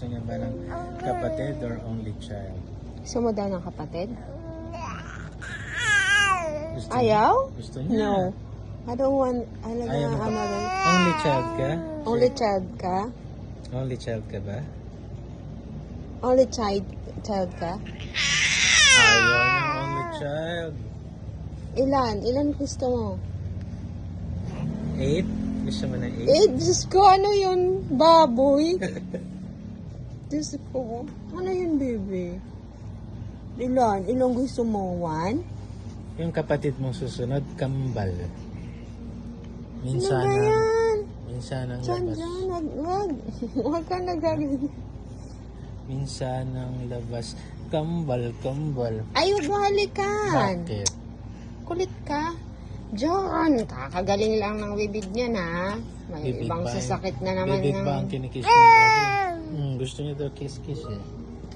Gusto niya ba ng kapatid or only child? Gusto mo daw ng kapatid? Gusto Ayaw? Niya? Gusto niya. No. I don't want, Ayaw mo ba? another. Only child ka? Only child ka? Only child ka ba? Only child ka? Ayaw niya only child. Ilan gusto mo? 8? Gusto mo na 8? Eh, Diyos ko, ano yun? Baboy? Diyos ko, ano yun, baby? Ilang gusto mo? 1? Yung kapatid mong susunod, kambal. Minsan Ano ba yan? minsan ang Diyan, labas. Huwag ka nagagawin. Minsan ang labas. Kambal. Ay, huwag mo halikan. Bakit? Kulit ka. John, kakagaling lang ng bibig niya na. May Bibig ibang ba? sasakit na naman Bibig ng... ba ang kinikiss mo? Gusto niya daw kiss-kiss eh.